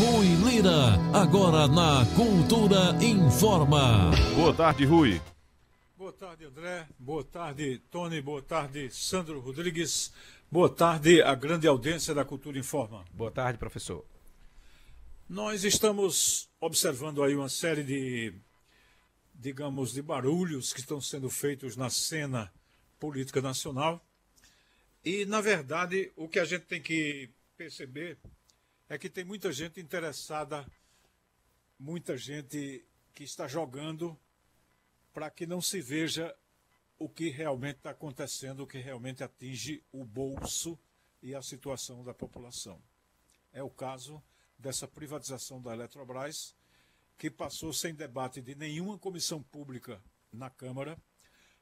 Rui Lira, agora na Cultura Informa. Boa tarde, Rui. Boa tarde, André. Boa tarde, Tony. Boa tarde, Sandro Rodrigues. Boa tarde, a grande audiência da Cultura Informa. Boa tarde, professor. Nós estamos observando aí uma série de, digamos, de barulhos que estão sendo feitos na cena política nacional. E, na verdade, o que a gente tem que perceber é que tem muita gente interessada, muita gente que está jogando para que não se veja o que realmente está acontecendo, o que realmente atinge o bolso e a situação da população. É o caso dessa privatização da Eletrobras, que passou sem debate de nenhuma comissão pública na Câmara,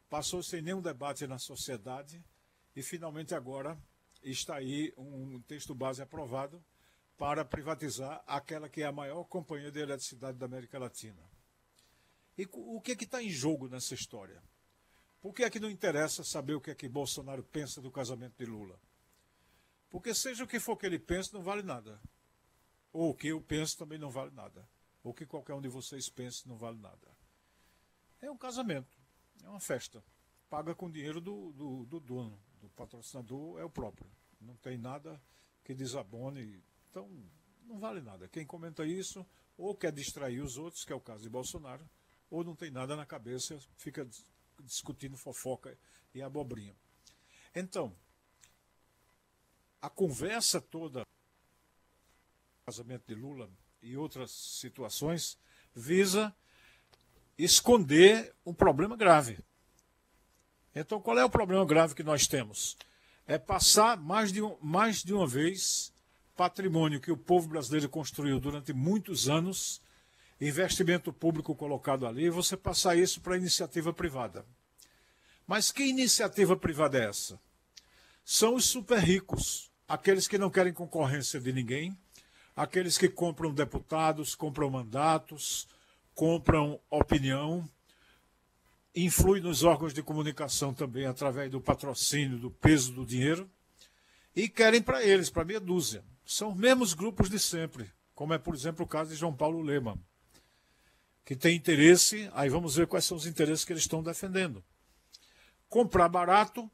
passou sem nenhum debate na sociedade e, finalmente, agora está aí um texto base aprovado para privatizar aquela que é a maior companhia de eletricidade da América Latina. E o que está em jogo nessa história? Por que é que não interessa saber o que é que Bolsonaro pensa do casamento de Lula? Porque seja o que for que ele pense, não vale nada. Ou o que eu penso também não vale nada. Ou o que qualquer um de vocês pense não vale nada. É um casamento, é uma festa. Paga com dinheiro do dono, do patrocinador é o próprio. Não tem nada que desabone. Então, não vale nada. Quem comenta isso, ou quer distrair os outros, que é o caso de Bolsonaro, ou não tem nada na cabeça, fica discutindo fofoca e abobrinha. Então, a conversa toda, casamento de Lula e outras situações, visa esconder um problema grave. Então, qual é o problema grave que nós temos? É passar mais de uma vez patrimônio que o povo brasileiro construiu durante muitos anos, investimento público colocado ali, você passar isso para iniciativa privada. Mas que iniciativa privada é essa? São os super ricos, aqueles que não querem concorrência de ninguém, aqueles que compram deputados, compram mandatos, compram opinião, influem nos órgãos de comunicação também através do patrocínio, do peso do dinheiro, e querem para eles, para meia dúzia. São os mesmos grupos de sempre, como é, por exemplo, o caso de João Paulo Lemann, que tem interesse, aí vamos ver quais são os interesses que eles estão defendendo. Comprar barato,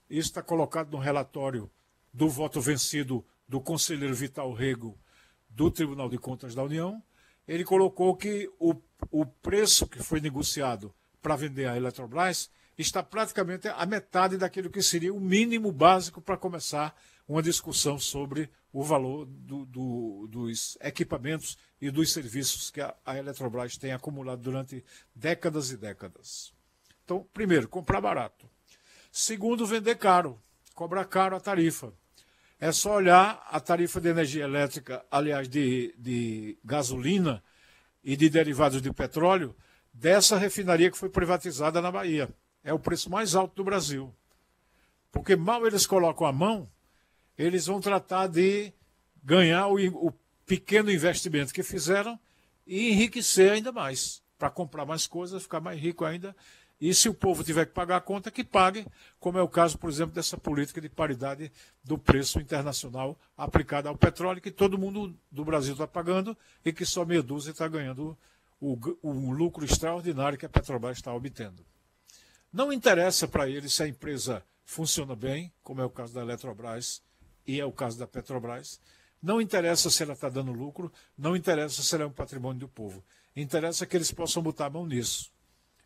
isso está colocado no relatório do voto vencido do conselheiro Vital Rego do Tribunal de Contas da União. Ele colocou que o preço que foi negociado para vender a Eletrobras está praticamente a metade daquilo que seria o mínimo básico para começar uma discussão sobre o valor dos equipamentos e dos serviços que a Eletrobras tem acumulado durante décadas e décadas. Então, primeiro, comprar barato. Segundo, vender caro, cobrar caro a tarifa. É só olhar a tarifa de energia elétrica, aliás, de gasolina e de derivados de petróleo, dessa refinaria que foi privatizada na Bahia. É o preço mais alto do Brasil. Porque mal eles colocam a mão, eles vão tratar de ganhar o pequeno investimento que fizeram e enriquecer ainda mais, para comprar mais coisas, ficar mais rico ainda. E se o povo tiver que pagar a conta, que pague, como é o caso, por exemplo, dessa política de paridade do preço internacional aplicada ao petróleo, que todo mundo do Brasil está pagando e que só meia dúzia está ganhando o lucro extraordinário que a Petrobras está obtendo. Não interessa para eles se a empresa funciona bem, como é o caso da Eletrobras e é o caso da Petrobras. Não interessa se ela está dando lucro, não interessa se ela é um patrimônio do povo. Interessa que eles possam botar a mão nisso.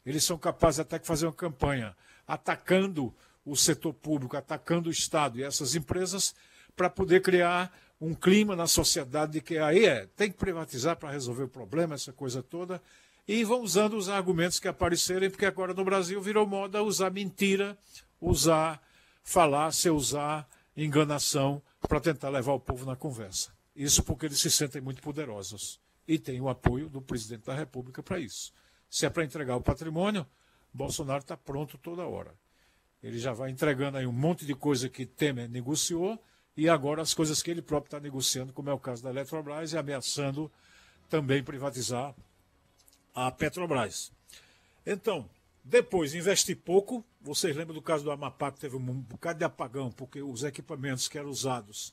Eles são capazes até de fazer uma campanha atacando o setor público, atacando o Estado e essas empresas para poder criar um clima na sociedade de que aí tem que privatizar para resolver o problema, essa coisa toda. E vão usando os argumentos que aparecerem, porque agora no Brasil virou moda usar mentira, usar falácia, usar enganação para tentar levar o povo na conversa. Isso porque eles se sentem muito poderosos e têm o apoio do presidente da República para isso. Se é para entregar o patrimônio, Bolsonaro está pronto toda hora. Ele já vai entregando aí um monte de coisa que Temer negociou e agora as coisas que ele próprio está negociando, como é o caso da Eletrobras, e ameaçando também privatizar a Petrobras. Então, depois, investir pouco. Vocês lembram do caso do Amapá, que teve um bocado de apagão, porque os equipamentos que eram usados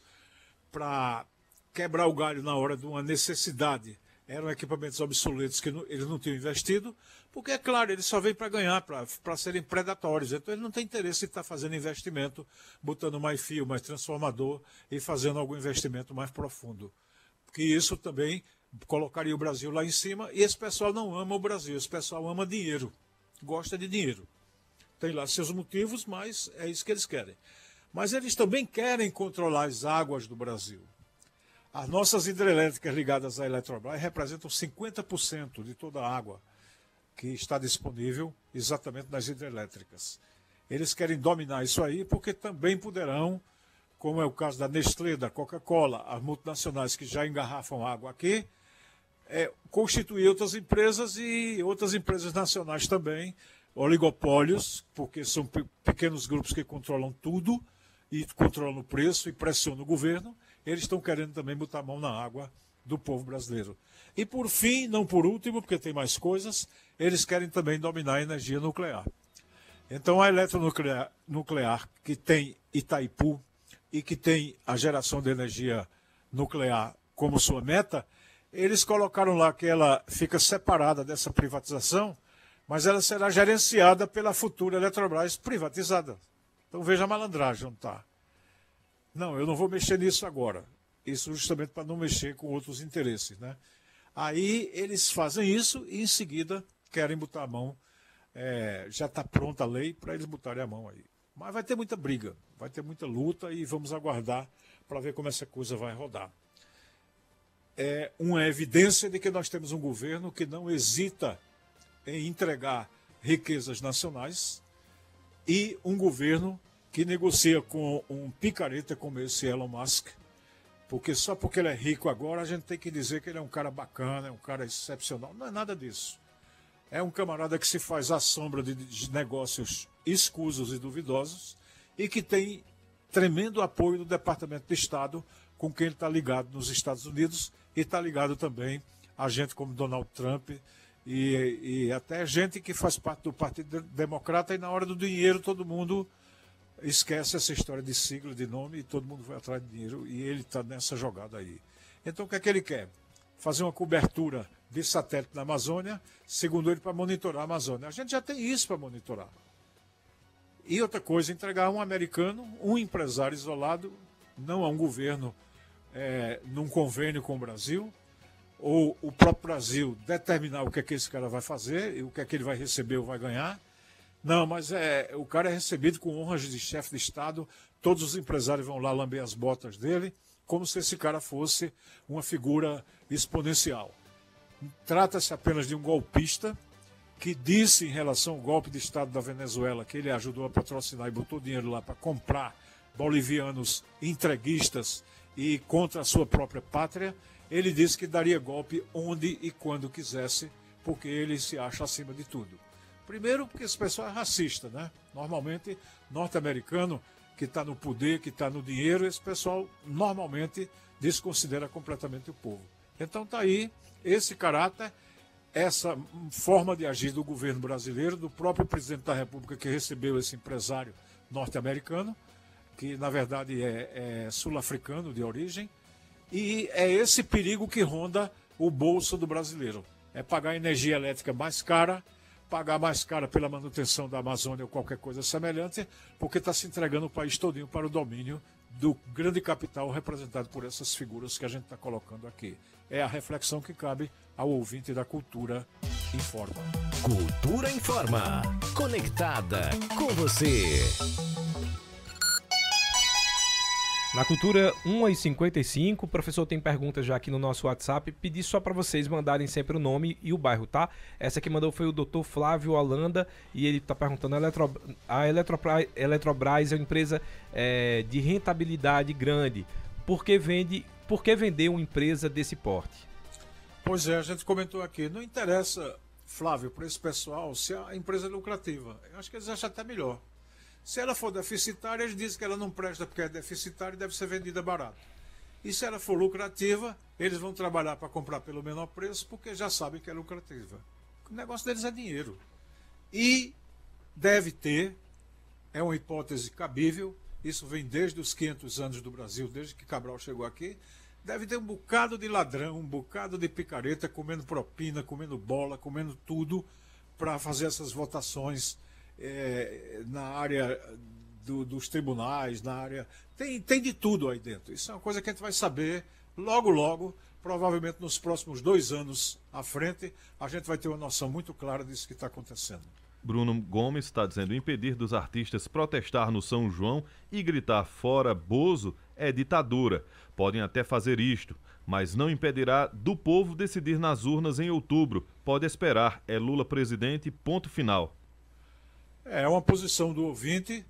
para quebrar o galho na hora de uma necessidade. Eram equipamentos obsoletos que eles não tinham investido, porque, é claro, eles só vêm para ganhar, para serem predatórios. Então, ele não tem interesse em estar fazendo investimento, botando mais fio, mais transformador e fazendo algum investimento mais profundo. Porque isso também colocaria o Brasil lá em cima, e esse pessoal não ama o Brasil, esse pessoal ama dinheiro, gosta de dinheiro. Tem lá seus motivos, mas é isso que eles querem. Mas eles também querem controlar as águas do Brasil. As nossas hidrelétricas ligadas à Eletrobras representam 50% de toda a água que está disponível exatamente nas hidrelétricas. Eles querem dominar isso aí porque também poderão, como é o caso da Nestlé, da Coca-Cola, as multinacionais que já engarrafam água aqui, constituir outras empresas e outras empresas nacionais também, oligopólios, porque são pequenos grupos que controlam tudo e controlam o preço e pressionam o governo. Eles estão querendo também botar a mão na água do povo brasileiro. E por fim, não por último, porque tem mais coisas, eles querem também dominar a energia nuclear. Então a eletronuclear que tem Itaipu e que tem a geração de energia nuclear como sua meta, eles colocaram lá que ela fica separada dessa privatização, mas ela será gerenciada pela futura Eletrobras privatizada. Então veja a malandragem onde está. Não, eu não vou mexer nisso agora. Isso justamente para não mexer com outros interesses, né? Aí eles fazem isso e em seguida querem botar a mão. Já está pronta a lei para eles botarem a mão aí. Mas vai ter muita briga, vai ter muita luta e vamos aguardar para ver como essa coisa vai rodar. É uma evidência de que nós temos um governo que não hesita em entregar riquezas nacionais e um governo que negocia com um picareta como esse Elon Musk, porque só porque ele é rico agora a gente tem que dizer que ele é um cara bacana, é um cara excepcional. Não é nada disso. É um camarada que se faz à sombra de negócios escusos e duvidosos e que tem tremendo apoio do Departamento de Estado, com quem ele está ligado nos Estados Unidos e está ligado também a gente como Donald Trump e até gente que faz parte do Partido Democrata, e na hora do dinheiro todo mundo esquece essa história de sigla, de nome, e todo mundo vai atrás de dinheiro, e ele está nessa jogada aí. Então o que é que ele quer? Fazer uma cobertura de satélite na Amazônia, segundo ele, para monitorar a Amazônia. A gente já tem isso para monitorar. E outra coisa, entregar a um americano, um empresário isolado, não a um governo, num convênio com o Brasil, ou o próprio Brasil determinar o que é que esse cara vai fazer, e o que é que ele vai receber ou vai ganhar. Não, mas o cara é recebido com honras de chefe de Estado, todos os empresários vão lá lamber as botas dele, como se esse cara fosse uma figura exponencial. Trata-se apenas de um golpista que disse em relação ao golpe de Estado da Venezuela que ele ajudou a patrocinar e botou dinheiro lá para comprar bolivianos entreguistas e contra a sua própria pátria. Ele disse que daria golpe onde e quando quisesse, porque ele se acha acima de tudo. Primeiro, porque esse pessoal é racista, né? Normalmente, norte-americano que está no poder, que está no dinheiro, esse pessoal normalmente desconsidera completamente o povo. Então está aí esse caráter, essa forma de agir do governo brasileiro, do próprio presidente da República que recebeu esse empresário norte-americano, que na verdade é sul-africano de origem, e é esse perigo que ronda o bolso do brasileiro. É pagar energia elétrica mais cara, pagar mais cara pela manutenção da Amazônia ou qualquer coisa semelhante, porque está se entregando o país todinho para o domínio do grande capital representado por essas figuras que a gente está colocando aqui. É a reflexão que cabe ao ouvinte da Cultura Informa. Cultura Informa. Conectada com você. Na Cultura 1h55, o professor tem perguntas já aqui no nosso WhatsApp. Pedi só para vocês mandarem sempre o nome e o bairro, tá? Essa que mandou foi o Dr. Flávio Holanda e ele está perguntando: a Eletrobras é uma empresa de rentabilidade grande. Por que vender uma empresa desse porte? Pois é, a gente comentou aqui. Não interessa, Flávio, para esse pessoal se a empresa é lucrativa. Eu acho que eles acham até melhor. Se ela for deficitária, eles dizem que ela não presta porque é deficitária e deve ser vendida barato. E se ela for lucrativa, eles vão trabalhar para comprar pelo menor preço porque já sabem que é lucrativa. O negócio deles é dinheiro. E deve ter, é uma hipótese cabível, isso vem desde os 500 anos do Brasil, desde que Cabral chegou aqui, deve ter um bocado de ladrão, um bocado de picareta, comendo propina, comendo bola, comendo tudo para fazer essas votações na área dos tribunais, na área... Tem de tudo aí dentro. Isso é uma coisa que a gente vai saber logo, logo, provavelmente nos próximos 2 anos à frente, a gente vai ter uma noção muito clara disso que está acontecendo. Bruno Gomes está dizendo: impedir dos artistas protestar no São João e gritar fora Bozo é ditadura. Podem até fazer isto, mas não impedirá do povo decidir nas urnas em outubro. Pode esperar, é Lula presidente, ponto final. É uma posição do ouvinte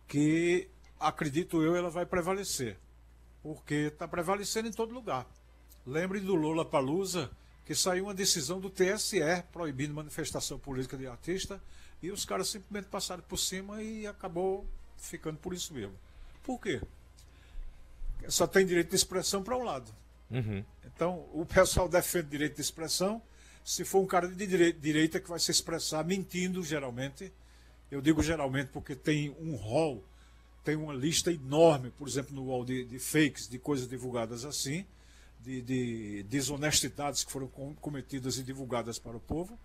que, acredito eu, ela vai prevalecer. Porque está prevalecendo em todo lugar. Lembre do Lollapalooza, que saiu uma decisão do TSE proibindo manifestação política de artista, e os caras simplesmente passaram por cima e acabou ficando por isso mesmo. Por quê? Só tem direito de expressão para um lado. Uhum. Então, o pessoal defende direito de expressão se for um cara de direita que vai se expressar mentindo, geralmente. Eu digo geralmente porque tem um rol, tem uma lista enorme, por exemplo, no rol de fakes, de coisas divulgadas assim, de desonestidades que foram cometidas e divulgadas para o povo.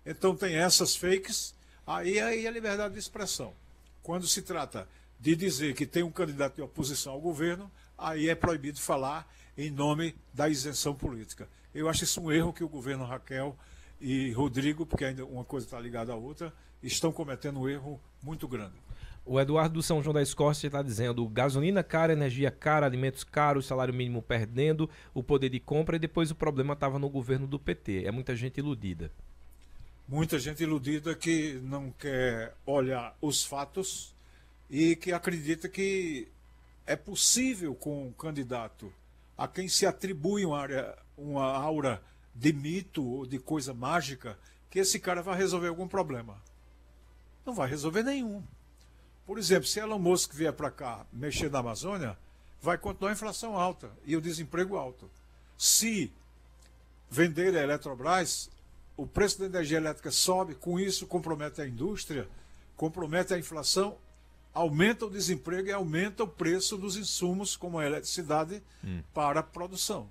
Então tem essas fakes, aí é a liberdade de expressão. Quando se trata de dizer que tem um candidato de oposição ao governo, aí é proibido falar em nome da isenção política. Eu acho isso um erro que o governo Raquel e Rodrigo, porque ainda uma coisa está ligada à outra, estão cometendo um erro muito grande. O Eduardo do São João da Escócia está dizendo: gasolina cara, energia cara, alimentos caros, salário mínimo perdendo o poder de compra, e depois o problema estava no governo do PT. É muita gente iludida. Muita gente iludida que não quer olhar os fatos e que acredita que é possível com um candidato a quem se atribui uma aura de mito ou de coisa mágica, que esse cara vai resolver algum problema. Não vai resolver nenhum. Por exemplo, se Elon Musk vier para cá mexer na Amazônia, vai continuar a inflação alta e o desemprego alto. Se vender a Eletrobras, o preço da energia elétrica sobe, com isso compromete a indústria, compromete a inflação, aumenta o desemprego e aumenta o preço dos insumos, como a eletricidade, para a produção.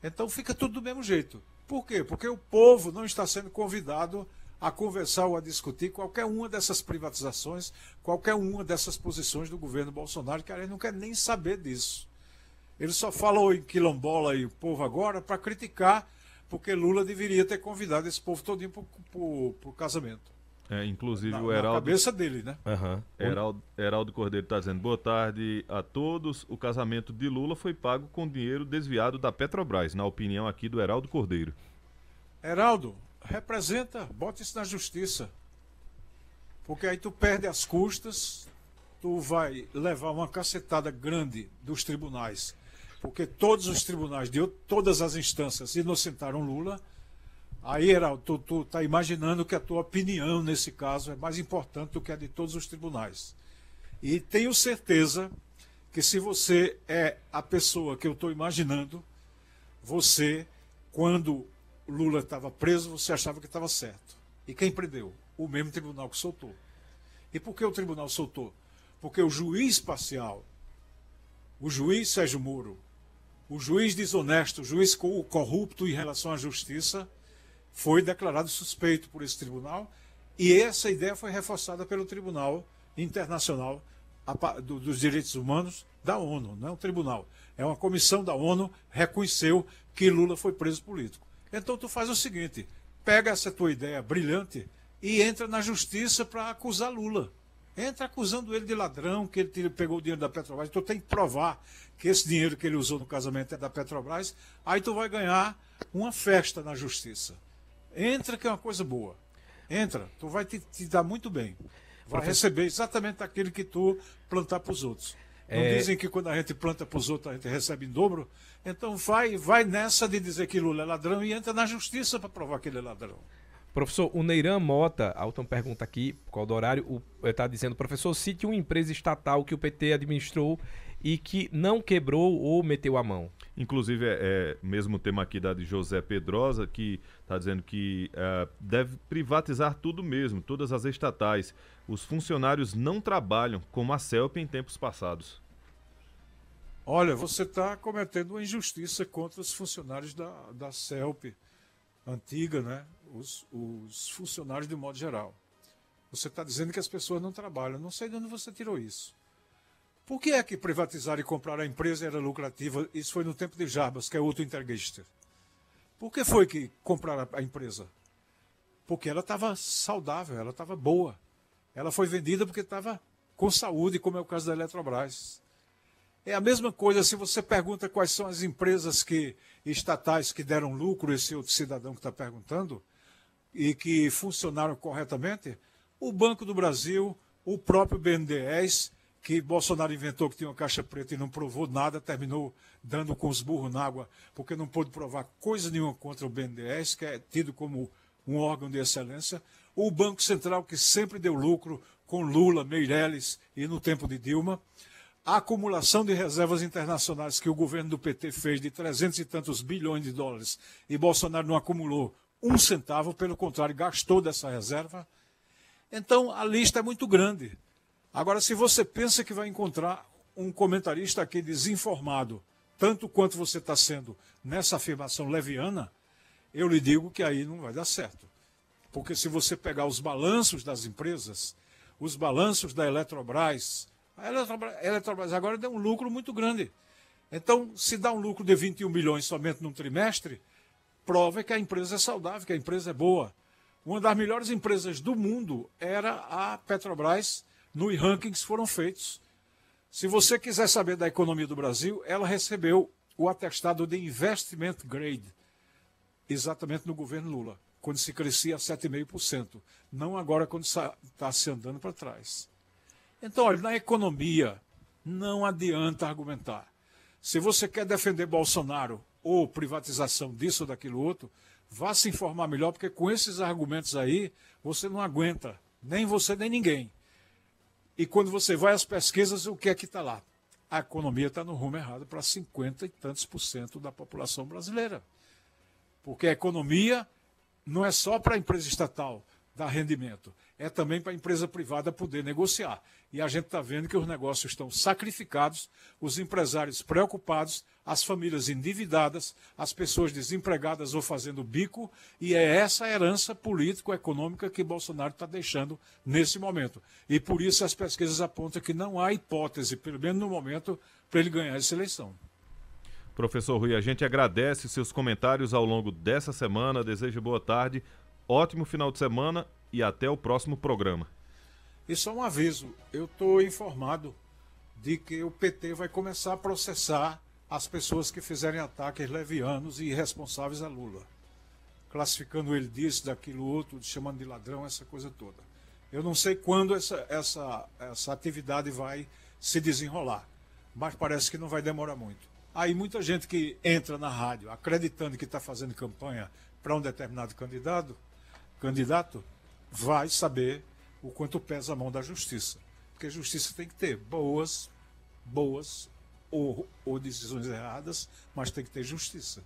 Então fica tudo do mesmo jeito. Por quê? Porque o povo não está sendo convidado a conversar ou a discutir qualquer uma dessas privatizações, qualquer uma dessas posições do governo Bolsonaro, que a gente não quer nem saber disso. Ele só falou em quilombola e o povo agora para criticar, porque Lula deveria ter convidado esse povo todinho para o casamento. Inclusive Na cabeça dele, né? Uhum. Heraldo Cordeiro está dizendo: boa tarde a todos. O casamento de Lula foi pago com dinheiro desviado da Petrobras, na opinião aqui do Heraldo Cordeiro. Heraldo, representa, bota isso na justiça. Porque aí tu perde as custas, tu vai levar uma cacetada grande dos tribunais. Porque todos os tribunais, de todas as instâncias, inocentaram Lula. Aí, Heraldo, tu tá imaginando que a tua opinião nesse caso é mais importante do que a de todos os tribunais. E tenho certeza que se você é a pessoa que eu estou imaginando, você, quando Lula estava preso, você achava que estava certo. E quem prendeu? O mesmo tribunal que soltou. E por que o tribunal soltou? Porque o juiz parcial, o juiz Sérgio Moro, o juiz desonesto, o juiz corrupto em relação à justiça, foi declarado suspeito por esse tribunal, e essa ideia foi reforçada pelo Tribunal Internacional dos Direitos Humanos da ONU, não é um tribunal. É uma comissão da ONU, reconheceu que Lula foi preso político. Então tu faz o seguinte, pega essa tua ideia brilhante e entra na justiça para acusar Lula. Entra acusando ele de ladrão, que ele pegou o dinheiro da Petrobras. Tu tem que provar que esse dinheiro que ele usou no casamento é da Petrobras. Aí tu vai ganhar uma festa na justiça. Entra, que é uma coisa boa. Entra, tu vai te dar muito bem. Vai receber exatamente aquilo que tu plantar para os outros. Não dizem que quando a gente planta para os outros a gente recebe em dobro? Então vai nessa de dizer que Lula é ladrão e entra na justiça para provar que ele é ladrão. Professor, o Neiran Mota, Alton pergunta aqui, qual do horário, está dizendo: professor, cite uma empresa estatal que o PT administrou e que não quebrou ou meteu a mão. Inclusive, mesmo tema aqui da de José Pedrosa, que está dizendo que deve privatizar tudo mesmo, todas as estatais. Os funcionários não trabalham como a CELP em tempos passados. olha, você está cometendo uma injustiça contra os funcionários da CELP antiga, né? Os funcionários de modo geral. Você está dizendo que as pessoas não trabalham. Não sei de onde você tirou isso. Por que é que privatizar e comprar a empresa era lucrativa? Isso foi no tempo de Jarbas, que é outro interguista. Por que foi que compraram a empresa? Porque ela estava saudável, ela estava boa. Ela foi vendida porque estava com saúde, como é o caso da Eletrobras. É a mesma coisa se você pergunta quais são as empresas estatais que deram lucro, esse outro cidadão que está perguntando, e que funcionaram corretamente. O Banco do Brasil, o próprio BNDES, que Bolsonaro inventou que tinha uma caixa preta e não provou nada, terminou dando com os burros na água, porque não pôde provar coisa nenhuma contra o BNDES, que é tido como um órgão de excelência. O Banco Central, que sempre deu lucro com Lula, Meirelles e no tempo de Dilma. A acumulação de reservas internacionais que o governo do PT fez de 300 e tantos bilhões de dólares e Bolsonaro não acumulou um centavo, pelo contrário, gastou dessa reserva. Então, a lista é muito grande. Agora, se você pensa que vai encontrar um comentarista aqui desinformado, tanto quanto você está sendo nessa afirmação leviana, eu lhe digo que aí não vai dar certo. Porque se você pegar os balanços das empresas, os balanços da Eletrobras, a Eletrobras agora deu um lucro muito grande. Então, se dá um lucro de 21 milhões somente num trimestre, prova que a empresa é saudável, que a empresa é boa. Uma das melhores empresas do mundo era a Petrobras, nos rankings foram feitos. Se você quiser saber da economia do Brasil, ela recebeu o atestado de Investment Grade, exatamente no governo Lula, quando se crescia a 7,5%, não agora quando está se andando para trás. Então, olha, na economia não adianta argumentar. Se você quer defender Bolsonaro ou privatização disso ou daquilo outro, vá se informar melhor, porque com esses argumentos aí, você não aguenta, nem você nem ninguém. E quando você vai às pesquisas, o que é que está lá? A economia está no rumo errado para 50 e tantos % da população brasileira. Porque a economia não é só para a empresa estatal dar rendimento, é também para a empresa privada poder negociar. E a gente está vendo que os negócios estão sacrificados, os empresários preocupados, as famílias endividadas, as pessoas desempregadas ou fazendo bico, e é essa herança político-econômica que Bolsonaro está deixando nesse momento. E por isso as pesquisas apontam que não há hipótese, pelo menos no momento, para ele ganhar essa eleição. Professor Rui, a gente agradece seus comentários ao longo dessa semana, deseja boa tarde, ótimo final de semana e até o próximo programa. E só um aviso, eu estou informado de que o PT vai começar a processar as pessoas que fizerem ataques levianos e irresponsáveis a Lula, classificando ele disso, daquilo outro, chamando de ladrão, essa coisa toda. Eu não sei quando essa atividade vai se desenrolar, mas parece que não vai demorar muito. Aí muita gente que entra na rádio acreditando que está fazendo campanha para um determinado candidato vai saber o quanto pesa a mão da justiça. Porque a justiça tem que ter boas ou decisões erradas, mas tem que ter justiça.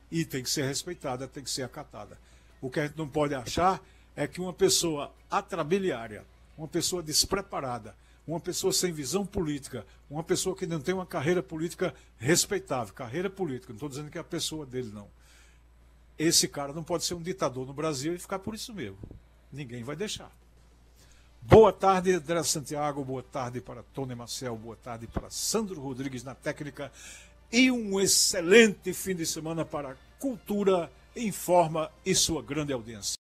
E tem que ser respeitada, tem que ser acatada. O que a gente não pode achar é que uma pessoa atrabiliária, uma pessoa despreparada, uma pessoa sem visão política, uma pessoa que não tem uma carreira política respeitável, carreira política, não estou dizendo que é a pessoa dele, não. Esse cara não pode ser um ditador no Brasil e ficar por isso mesmo. Ninguém vai deixar. Boa tarde, André Santiago, boa tarde para Tony Marcel, boa tarde para Sandro Rodrigues na técnica e um excelente fim de semana para Cultura Informa e sua grande audiência.